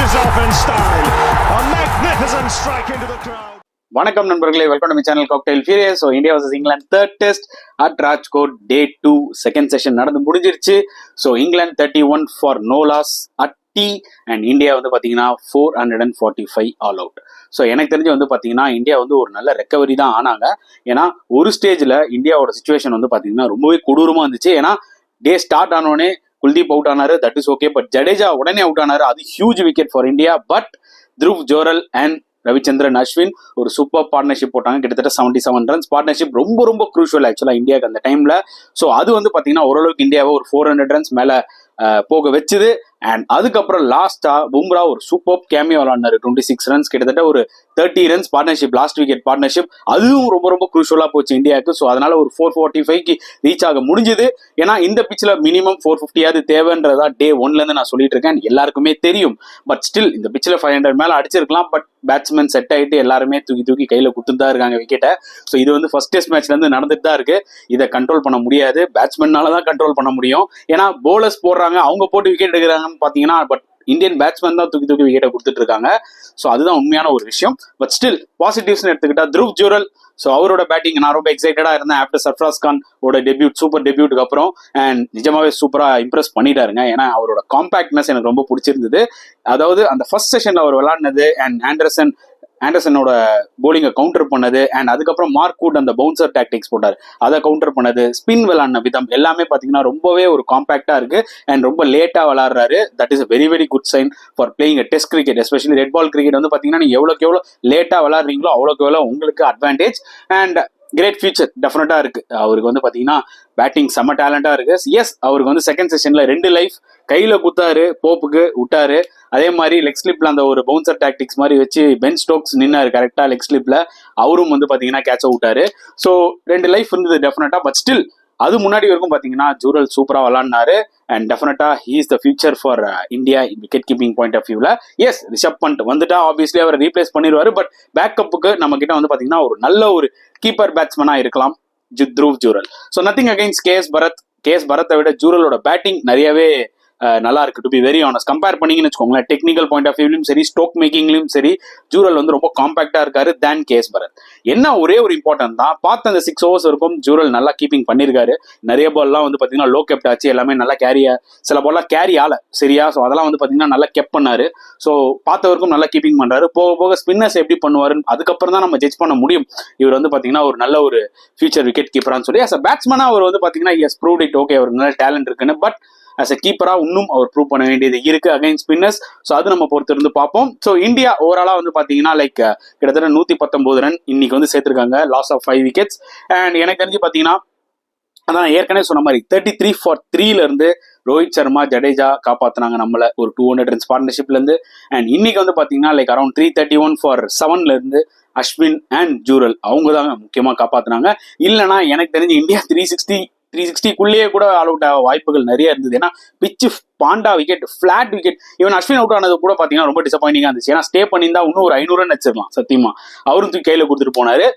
finishes off in style. A magnificent strike into the crowd. வணக்கம் நண்பர்களே, welcome to my channel Cocktail Furious. So India versus England third test at Rajkot day 2 second session நடந்து முடிஞ்சிருச்சு. So England 31 for no loss at tea and India வந்து பார்த்தீங்கன்னா 445 all out. So எனக்கு தெரிஞ்சு வந்து பார்த்தீங்கன்னா இந்தியா வந்து ஒரு நல்ல ரெக்கவரி தான் ஆனாங்க. ஏன்னா ஒரு ஸ்டேஜில் இந்தியாவோட சுச்சுவேஷன் வந்து பார்த்தீங்கன்னா ரொம்பவே கொடூரமாக இருந்துச்சு. ஏன்னா டே ஸ்டார்ட் ஆனோடனே குல்தீப் அவுட் ஆனாரு, that is okay. But Jadeja உடனே அவுட் ஆனாரு, அது huge wicket for India. But Dhruv Jurel and Ravichandran Ashwin ஒரு சூப்பர் பார்ட்னர்ஷிப் போட்டாங்க. கிட்டத்தட்ட 77 ரன்ஸ் பார்ட்னர்ஷிப் ரொம்ப ரொம்ப க்ரூஷியல் ஆக்சுவலாக இந்தியாவுக்கு அந்த டைம்ல. ஸோ அது வந்து பார்த்தீங்கன்னா ஓரளவுக்கு இந்தியாவை ஒரு 400 ரன்ஸ் மேலே போக வச்சுது. அண்ட் அதுக்கப்புறம் லாஸ்டா பும்ரா ஒரு சூப்பர் கேமியோ விளாண்டாரு, 26 ரன்ஸ், கிட்டத்தட்ட ஒரு 30 runs partnership, last wicket partnership. அதுவும் ரொம்ப ரொம்ப க்ரூஷியலா போச்சு இந்தியாவுக்கு. ஸோ அதனால ஒரு 445க்கு ரீச் ஆக முடிஞ்சுது. ஏன்னா இந்த பிச்சில் மினிமம் 450 தேவைன்றதா டே 1லேருந்து நான் சொல்லிட்டு இருக்கேன், எல்லாருக்குமே தெரியும். பட் ஸ்டில் இந்த பிச்சில் 500 மேலே அடிச்சிருக்கலாம். பட் பேட்ஸ்மேன் செட் ஆகிட்டு எல்லாருமே தூக்கி கையில் குத்துட்டு தான் இருக்காங்க விக்கெட்டை. ஸோ இது வந்து ஃபர்ஸ்ட் டெஸ்ட் மேட்ச்லேருந்து நடந்துட்டு தான் இருக்கு. இதை கண்ட்ரோல் பண்ண முடியாது, பேட்ஸ்மேனால தான் கண்ட்ரோல் பண்ண முடியும். ஏன்னா போலர்ஸ் போடுறாங்க, அவங்க போட்டு விக்கெட் எடுக்கிறாங்கன்னு பார்த்தீங்கன்னா, பட் இந்தியன் பேட்ஸ்மேன் தான் தூக்கி விக்கெட்டை கொடுத்துட்டு இருக்காங்க. ஸோ அதுதான் உண்மையான ஒரு விஷயம். பட் ஸ்டில் பாசிட்டிவ்ஸ்னு எடுத்துக்கிட்டா த்ருவ் ஜோரல், ஸோ அவரோட பேட்டிங் நான் ரொம்ப எக்ஸைட்டடா இருந்தேன் ஆஃப்டர் சர்ஃப்ராஸ் கான் ஓட டெபியூட், சூப்பர் டெபியூட்டுக்கு அப்புறம். அண்ட் நிஜமாவே சூப்பரா இம்ப்ரெஸ் பண்ணிட்டாருங்க. ஏன்னா அவரோட காம்பாக்ட்னஸ் எனக்கு ரொம்ப பிடிச்சிருந்தது. அதாவது அந்த ஃபர்ஸ்ட் செஷன்ல அவர் விளையாடினது அண்ட் ஆண்டர்சனோட போலிங்கை கவுண்டர் பண்ணது, அண்ட் அதுக்கப்புறம் மார்க் வுட் அந்த பவுன்சர் டாக்டிக்ஸ் போட்டார், அதை கவுண்டர் பண்ணது, ஸ்பின் விளாடின விதம் எல்லாமே பார்த்தீங்கன்னா ரொம்பவே ஒரு காம்பாக்டா இருக்கு. அண்ட் ரொம்ப லேட்டா விளாடுறாரு. That is very very good sign for playing test cricket. Especially red ball cricket வந்து பார்த்தீங்கன்னா நீங்க எவ்வளோக்கு எவ்வளோ லேட்டா விளாடுறீங்களோ அவ்வளோக்கு எவ்வளோ உங்களுக்கு அட்வான்டேஜ். அண்ட் கிரேட் ஃபியூச்சர் டெஃபினட்டா இருக்கு அவருக்கு. வந்து பாத்தீங்கன்னா பேட்டிங் செம்ம டேலண்டா இருக்கு. எஸ், அவருக்கு வந்து செகண்ட் செஷன்ல 2 லைஃப் கையில குத்தாரு, போப்புக்கு விட்டாரு. அதே மாதிரி லெக் ஸ்லிப்ல அந்த ஒரு பவுன்சர் டாக்டிக்ஸ் மாதிரி வச்சு பென் ஸ்டோக்ஸ் நின்னாரு கரெக்டா லெக் ஸ்லிப்ல, அவரும் வந்து பாத்தீங்கன்னா கேட்ச விட்டாரு. ஸோ 2 லைஃப் இருந்தது டெஃபினட்டா. பட் ஸ்டில் அது முன்னாடி வரைக்கும் பாத்தீங்கன்னா ஜூரல் சூப்பரா விளாடினாரு. And definitely he is the future for India wicket keeping point of வியூல. எஸ், ரிஷப் பண்ட் வந்துட்டா ஆப்வியஸ்லி அவரை ரீப்ளேஸ் பண்ணிடுவாரு. பட் பேக்கப்புக்கு நம்ம கிட்ட வந்து பாத்தீங்கன்னா ஒரு நல்ல ஒரு கீப்பர் பேட்ஸ்மேனா இருக்கலாம் Dhruv Jurel. So nothing against KS Bharat. KS பரத்தை விட ஜூரலோட பேட்டிங் நிறையவே நல்லா இருக்கு. To be very honest, compare பண்ணீங்கன்னு வச்சுக்கோங்களேன், டெக்னிக்கல் பாயிண்ட் ஆஃப் வியூலையும் சரி, ஸ்டோக் மேக்கிங்லயும் சரி, ஜூரல் வந்து ரொம்ப காம்பாக்டா இருக்காரு தேன் கேஎஸ் பரத். என்ன ஒரே ஒரு இம்பார்ட்டன்ட் தான், பார்த்த அந்த 6 overs இருக்கும் ஜூரல் நல்லா கீப்பிங் பண்ணிருக்காரு. நிறைய பால்லாம் வந்து பாத்தீங்கன்னா லோ கெப்ட் ஆச்சு, எல்லாமே நல்லா சில பால்லாம் கேரி ஆல சரியா. ஸோ அதெல்லாம் வந்து பாத்தீங்கன்னா நல்லா கெப் பண்ணாரு. ஸோ பார்த்தவருக்கும் நல்லா கீப்பிங் பண்றாரு. போக போக ஸ்பின்னர்ஸ் எப்படி பண்ணுவாருன்னு அதுக்கப்புறம் தான் நம்ம ஜட்ஜ் பண்ண முடியும். இவர் வந்து பாத்தீங்கன்னா ஒரு நல்ல ஒரு ஃபியூச்சர் விக்கெட் கீப்பரான்னு சொல்லி. அஸ் அ பேட்ஸ்மேனா அவர் வந்து பாத்தீங்கன்னா எஸ் ப்ரூவ்ட் இட், ஓகே அவருக்கு நல்ல டேலண்ட் இருக்குன்னு. பட் as a keeper இன்னும் அவர் ப்ரூவ் பண்ண வேண்டியது இருக்கு அகைன்ஸ்ட் ஸ்பின்னர்ஸ். ஸோ அது நம்ம பொறுத்து இருந்து பார்ப்போம். ஸோ இந்தியா ஓவராலா வந்து பாத்தீங்கன்னா லைக் கிட்டத்தட்ட 119 ரன் இன்னைக்கு வந்து சேர்த்திருக்காங்க, லாஸ் ஆஃப் 5 விக்கெட்ஸ். அண்ட் எனக்கு தெரிஞ்சு பாத்தீங்கன்னா அதான் ஏற்கனவே சொன்ன மாதிரி 33 for 3ல இருந்து ரோஹித் சர்மா, ஜடேஜா காப்பாத்தினாங்க நம்மள ஒரு 200 ரன்ஸ் பார்ட்னர்ஷிப்ல இருந்து. அண்ட் இன்னைக்கு வந்து பாத்தீங்கன்னா லைக் அரௌண்ட் 331 for 7ல இருந்து அஸ்வின் அண்ட் ஜூரல் அவங்க தான் முக்கியமா காப்பாத்தினாங்க. இல்லைன்னா எனக்கு தெரிஞ்சு இந்தியா 360க்குள்ளேயே கூட ஆல் அவுட் ஆக வாய்ப்புகள் நிறைய இருந்தது. ஏன்னா பிச்சு பாண்டா wicket, flat wicket. Even Ashwin out ஆனது கூட பாத்தீங்கன்னா ரொம்ப டிசப்பாயிண்டிங்கா இருந்துச்சு. ஏன்னா ஸ்டே பண்ணியிருந்தா இன்னும் ஒரு 500 ரன் வச்சிருக்கலாம் சத்தியமா. அவரும் தூக்கி கையில கொடுத்துட்டு போனாரு.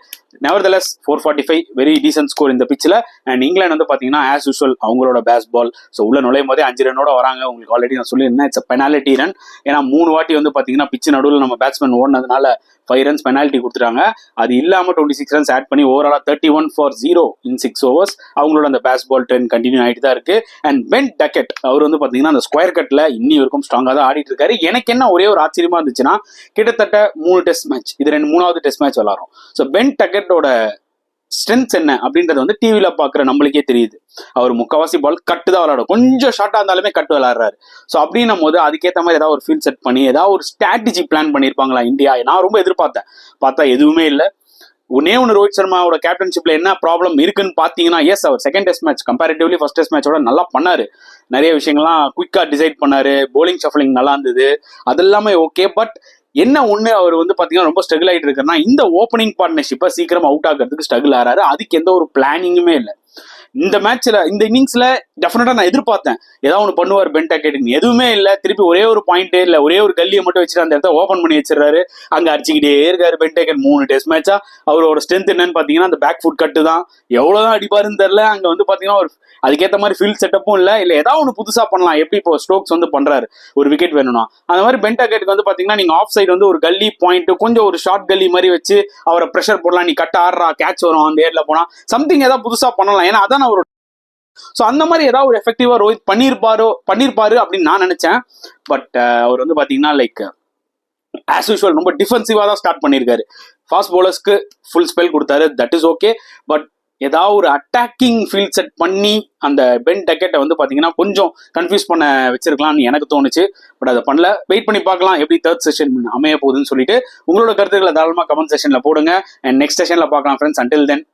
நெவர்தலஸ் 445 வெரி டீசன்ட் ஸ்கோர் இந்த பிச்சில். அண்ட் இங்கிலாந்து வந்து பாத்தீங்கன்னா ஆஸ் யூஷுவல் அவங்களோட பேஸ் பால். ஸோ உள்ள நுழையும் போதே 5 ரன்னோட வராங்க. உங்களுக்கு ஆல்ரெடி நான் சொல்லியிருந்தேன் இட்ஸ் பெனால்டி ரன். ஏன்னா 3 வாட்டி வந்து பாத்தீங்கன்னா பிச்சு நடுவில் நம்ம பேட்ஸ்மேன் ஓடினதுனால 5 ரன்ஸ் பெனால்டி கொடுத்துட்டாங்க. அது இல்லாம 26 ரன்ஸ் ஆட் பண்ணி ஓவராலா 31 for 0 in 6 overs அவங்களோட அந்த பேஸ் பால் ட்ரெண்ட் கண்டினியூ ஆகிட்டு தான் இருக்கு. அண்ட் பென் டக்கெட் அவர் வந்து பாத்தீங்கன்னா அந்த ஸ்கொயர் கட்ல இன்னி வரைக்கும் ஸ்ட்ராங்கா தான் ஆடிட்டு இருக்காரு. எனக்கு என்ன ஒரே ஒரு ஆச்சரியமா இருந்துச்சுன்னா, கிட்டத்தட்ட 3 டெஸ்ட் மேட்ச், இது 3வது டெஸ்ட் மேட்ச் விளாடும். ஸோ பென் டக்கெட்டோட ஸ்ட்ரென்த் என்ன அப்படின்றது வந்து டிவியில பாக்குற நம்மளுக்கே தெரியுது. அவர் முக்காவாசி பால் கட்டு தான் விளையாடும், கொஞ்சம் ஷார்ட்டா இருந்தாலுமே கட்டு விளையாடுறாரு. ஸோ அப்படின்னும் போது அதுக்கேற்ற மாதிரி ஏதாவது ஒரு ஃபீல்ட் செட் பண்ணி ஏதாவது ஒரு ஸ்ட்ராட்டஜி பிளான் பண்ணியிருப்பாங்களா இந்தியா, நான் ரொம்ப எதிர்பார்த்தேன். பார்த்தா எதுவுமே இல்லை. ஒன்னே ஒன்று ரோஹித் சர்மாவோட கேப்டன்ஷிப்ல என்ன ப்ராப்ளம் இருக்குன்னு பாத்தீங்கன்னா, எஸ் அவர் second test match comparatively first test மேட்சோட நல்லா பண்ணாரு. நிறைய விஷயங்கள்லாம் குயிக்கா டிசைட் பண்ணாரு, போலிங் ஷஃப்லிங் நல்லா இருந்தது, அதெல்லாமே ஓகே. பட் என்ன ஒண்ணு அவர் வந்து பாத்தீங்கன்னா ரொம்ப ஸ்ட்ரகிள் ஆயிட்டு இருக்குன்னா, இந்த ஓப்பனிங் பார்ட்னர்ஷிப்பை சீக்கிரம் அவுட் ஆகிறதுக்கு ஸ்ட்ரகிள் ஆறாரு. அதுக்கு எந்த ஒரு பிளானிங்குமே இல்லை. இந்த மேட்ச்ல இந்த இன்னிங்ஸ்ல டெஃபினட்டா நான் எதிர்பார்த்தேன் ஏதாவது ஒன்று பண்ணுவார் பென் டக்கெட், எதுவுமே இல்லை. திருப்பி ஒரே ஒரு பாயிண்டே இல்லை, ஒரே ஒரு கல்லியை மட்டும் வச்சுட்டு அந்த இடத்த ஓப்பன் பண்ணி வச்சிடறாரு. அங்க அடிச்சுக்கிட்டே இருக்காரு பென் டக்கெட். 3 டெஸ்ட் மேட்சா அவரோட ஸ்ட்ரென்த் என்னன்னு பாத்தீங்கன்னா அந்த பேக் ஃபுட் கட்டு தான். எவ்வளவுதான் அடிப்பாருன்னு தெரியல. அங்க வந்து பாத்தீங்கன்னா ஒரு அதுக்கேற்ற மாதிரி ஃபீல்ட் செட்டப்பும் இல்லை. ஏதாவது ஒன்று புதுசா பண்ணலாம். எப்படி இப்போ ஸ்டோக்ஸ் வந்து பண்றாரு ஒரு விக்கெட் வேணும்னா, அந்த மாதிரி பென் டக்கெட்டுக்கு வந்து பாத்தீங்கன்னா நீங்க ஆஃப் சைடு வந்து ஒரு கல்லி பாயிண்ட் கொஞ்சம் ஒரு ஷார்ட் கல்லி மாதிரி வச்சு அவரை ப்ரெஷர் போடலாம். நீ கட்ட ஆடுறா, கேட்ச் வரும், அந்த ஏர்ல போனா சம்திங் ஏதாவது புதுசா பண்ணலாம். ஏன்னா அதான் அவரோட. ஸோ அந்த மாதிரி ஏதாவது ஒரு எஃபெக்டிவா ரோஹித் பண்ணிருப்பாரு அப்படின்னு நான் நினைச்சேன். பட் அவர் வந்து பாத்தீங்கன்னா லைக் ஆஸ் யூஷுவல் ரொம்ப டிஃபென்சிவா தான் ஸ்டார்ட் பண்ணியிருக்காரு. ஃபாஸ்ட் பவுலர்ஸ்க்கு ஃபுல் ஸ்பெல் கொடுத்தாரு, தட் இஸ் ஓகே. பட் ஏதாவது ஒரு அட்டாக்கிங் ஃபீல்ட் செட் பண்ணி அந்த பென் டக்கெட்டை வந்து பாத்தீங்கன்னா கொஞ்சம் கன்ஃபியூஸ் பண்ண வச்சிருக்கலாம்னு எனக்கு தோணுச்சு. பட் அதை பண்ணல. வெயிட் பண்ணி பார்க்கலாம் எப்படி தேர்ட் செஷன் அமைய போகுதுன்னு சொல்லிட்டு. உங்களோட கருத்துக்களை தாராளமாக கமெண்ட் செஷன்ல போடுங்க. அண்ட் நெக்ஸ்ட் செஷன்ல பார்க்கலாம் ஃப்ரெண்ட்ஸ். Until then